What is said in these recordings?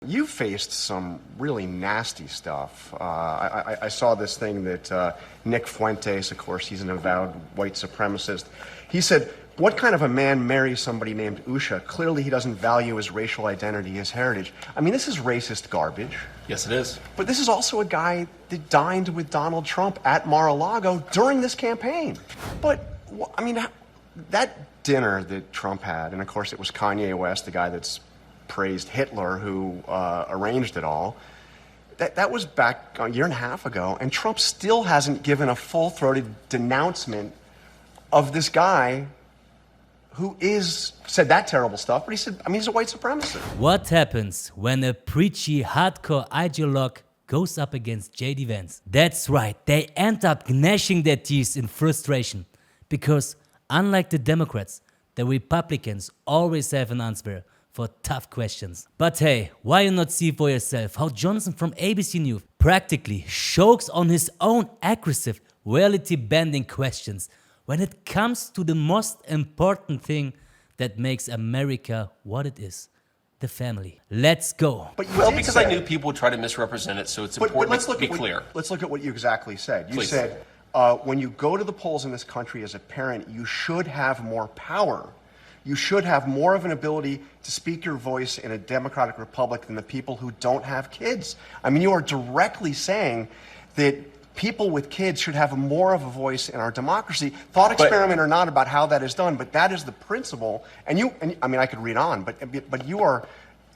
You faced some really nasty stuff. I saw this thing that Nick Fuentes, of course, he's an avowed white supremacist. He said, what kind of a man marries somebody named Usha? Clearly he doesn't value his racial identity, his heritage. I mean, this is racist garbage. Yes, it is. But this is also a guy that dined with Donald Trump at Mar-a-Lago during this campaign. But, I mean, that dinner that Trump had, and of course it was Kanye West, the guy that's praised Hitler, who arranged it all. That was back a year and a half ago, and Trump still hasn't given a full-throated denouncement of this guy who said that terrible stuff, but he's a white supremacist. What happens when a preachy, hardcore ideologue goes up against JD Vance? That's right, they end up gnashing their teeth in frustration, because unlike the Democrats, the Republicans always have an answer for tough questions. But hey, why not see for yourself how Johnson from ABC News practically chokes on his own aggressive, reality-bending questions when it comes to the most important thing that makes America what it is: the family. Let's go. Well, because I knew people would try to misrepresent it, so it's important to be clear. Let's look at what you exactly said. You Please. said, when you go to the polls in this country as a parent, you should have more power. You should have more of an ability to speak your voice in a democratic republic than the people who don't have kids. I mean, you are directly saying that people with kids should have more of a voice in our democracy. Thought experiment or not about how that is done, but that is the principle. And I mean, I could read on, but you are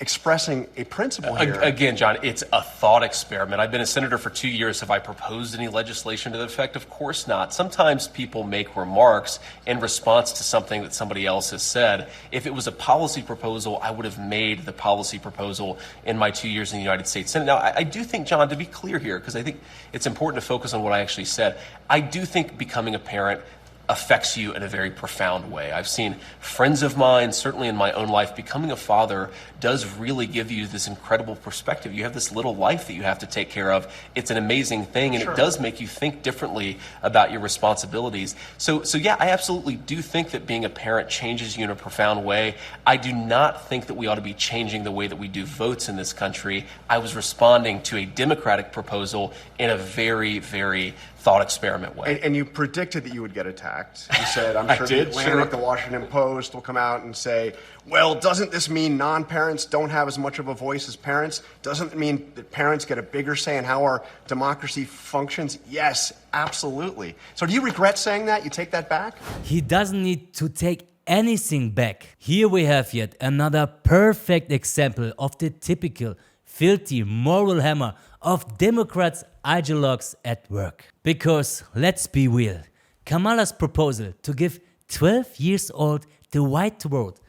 expressing a principle here. Again, John, it's a thought experiment. I've been a senator for 2 years. Have I proposed any legislation to that effect? Of course not. Sometimes people make remarks in response to something that somebody else has said. If it was a policy proposal, I would have made the policy proposal in my 2 years in the United States Senate. Now, I do think, John, to be clear here, because I think it's important to focus on what I actually said, I do think becoming a parent affects you in a very profound way. I've seen friends of mine, certainly in my own life, becoming a father does really give you this incredible perspective. You have this little life that you have to take care of. It's an amazing thing, and It does make you think differently about your responsibilities. So yeah, I absolutely do think that being a parent changes you in a profound way. I do not think that we ought to be changing the way that we do votes in this country. I was responding to a Democratic proposal in a very, very thought experiment way. And you predicted that you would get attacked. You said, I'm sure the Atlantic, the Washington Post will come out and say, well, doesn't this mean non-parents don't have as much of a voice as parents? Doesn't it mean that parents get a bigger say in how our democracy functions? Yes, absolutely. So do you regret saying that? You take that back? He doesn't need to take anything back. Here we have yet another perfect example of the typical filthy moral hammer of Democrats' ideologues at work. Because, let's be real, Kamala's proposal to give 12 years old the right to vote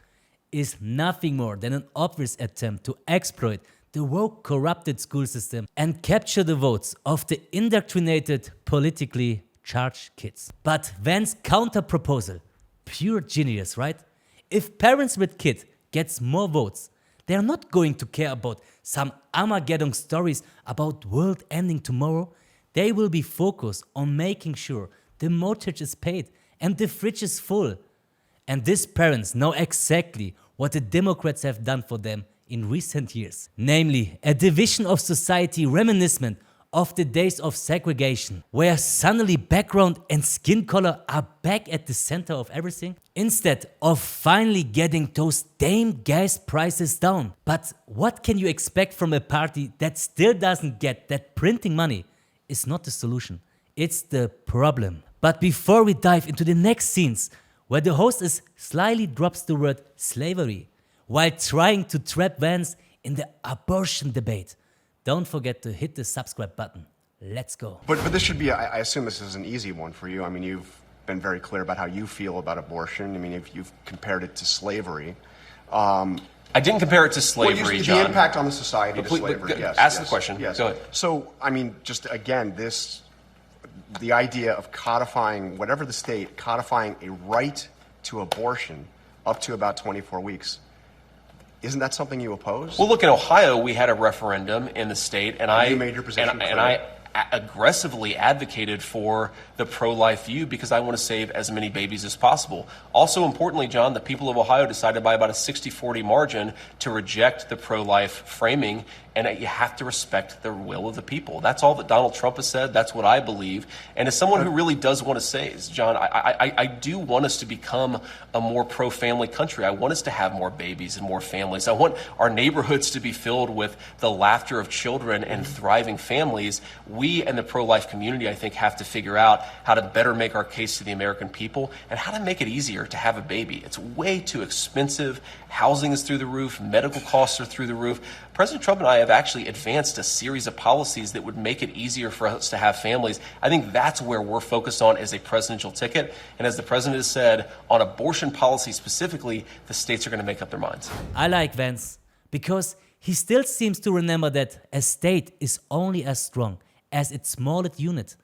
is nothing more than an obvious attempt to exploit the woke, corrupted school system and capture the votes of the indoctrinated, politically charged kids. But Vance's counter-proposal, pure genius, right? If parents with kids gets more votes, they're not going to care about some Armageddon stories about world ending tomorrow. They will be focused on making sure the mortgage is paid and the fridge is full. And these parents know exactly what the Democrats have done for them in recent years. Namely, a division of society reminiscent of the days of segregation, where suddenly background and skin color are back at the center of everything, instead of finally getting those damn gas prices down. But what can you expect from a party that still doesn't get that printing money is not the solution, it's the problem. But before we dive into the next scenes, where the hostess slyly drops the word slavery while trying to trap Vance in the abortion debate, don't forget to hit the subscribe button. Let's go. But this should be, I assume this is an easy one for you. I mean, you've been very clear about how you feel about abortion. I mean, if you've compared it to slavery. I didn't compare it to slavery, John. The impact on the society to slavery, yes. Ask the question. Yes. Go ahead. So, I mean, just again, the idea of codifying, whatever the state, codifying a right to abortion up to about 24 weeks. Isn't that something you oppose? Well, look, in Ohio, we had a referendum in the state, and you made your position clear. I aggressively advocated for the pro-life view because I want to save as many babies as possible. Also importantly, John, the people of Ohio decided by about a 60-40 margin to reject the pro-life framing, and you have to respect the will of the people. That's all that Donald Trump has said. That's what I believe. And as someone who really does want to say, John, I do want us to become a more pro-family country. I want us to have more babies and more families. I want our neighborhoods to be filled with the laughter of children and thriving families. We and the pro-life community, I think, have to figure out how to better make our case to the American people and how to make it easier to have a baby. It's way too expensive. Housing is through the roof. Medical costs are through the roof. President Trump and I have actually advanced a series of policies that would make it easier for us to have families. I think that's where we're focused on as a presidential ticket. And as the president has said, on abortion policy specifically, the states are going to make up their minds. I like Vance because he still seems to remember that a state is only as strong as its smallest unit,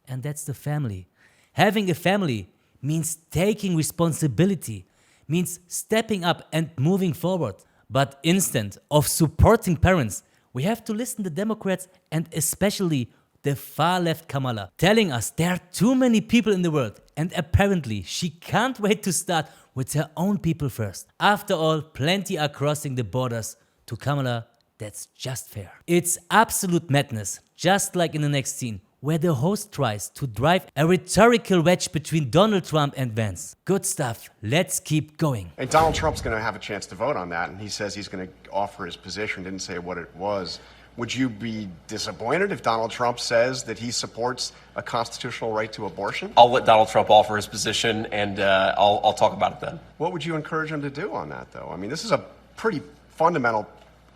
and that's the family. Having a family means taking responsibility, means stepping up and moving forward. But instead of supporting parents, we have to listen to Democrats and especially the far-left Kamala, telling us there are too many people in the world and apparently she can't wait to start with her own people first. After all, plenty are crossing the borders. To Kamala, that's just fair. It's absolute madness, just like in the next scene, where the host tries to drive a rhetorical wedge between Donald Trump and Vance. Good stuff. Let's keep going. And Donald Trump's going to have a chance to vote on that, and he says he's going to offer his position, didn't say what it was. Would you be disappointed if Donald Trump says that he supports a constitutional right to abortion? I'll let Donald Trump offer his position, and I'll talk about it then. What would you encourage him to do on that, though? I mean, this is a pretty fundamental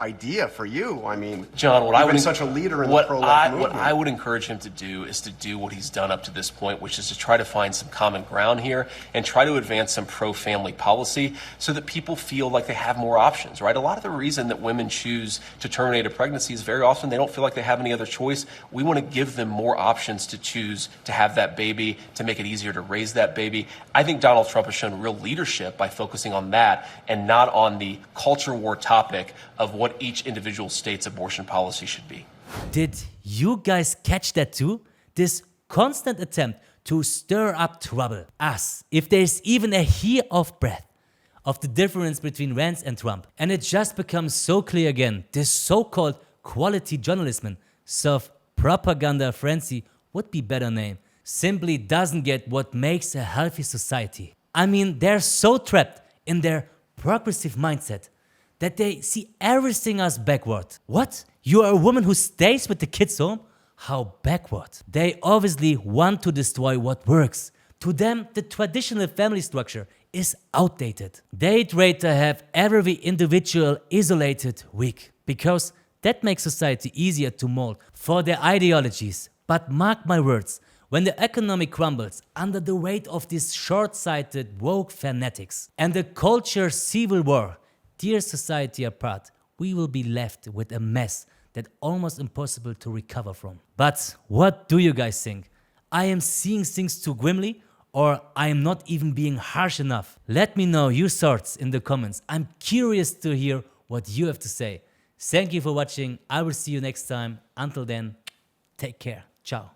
idea for you. I mean, John, you've been such a leader in the pro-life movement. What I would encourage him to do is to do what he's done up to this point, which is to try to find some common ground here and try to advance some pro-family policy so that people feel like they have more options, right? A lot of the reason that women choose to terminate a pregnancy is very often they don't feel like they have any other choice. We want to give them more options to choose to have that baby, to make it easier to raise that baby. I think Donald Trump has shown real leadership by focusing on that and not on the culture war topic of what each individual state's abortion policy should be. Did you guys catch that too? This constant attempt to stir up trouble. As if there's even a hair of breath of the difference between Vance and Trump. And it just becomes so clear again, this so-called quality journalism, self-propaganda frenzy would be better name, simply doesn't get what makes a healthy society. I mean, they're so trapped in their progressive mindset that they see everything as backward. What? You are a woman who stays with the kids home? How backward. They obviously want to destroy what works. To them, the traditional family structure is outdated. They'd rather have every individual isolated weak, because that makes society easier to mold for their ideologies. But mark my words, when the economy crumbles under the weight of these short-sighted woke fanatics and the culture civil war tears society apart, we will be left with a mess that's almost impossible to recover from. But what do you guys think? I am seeing things too grimly, or I am not even being harsh enough? Let me know your thoughts in the comments. I'm curious to hear what you have to say. Thank you for watching. I will see you next time. Until then, take care. Ciao.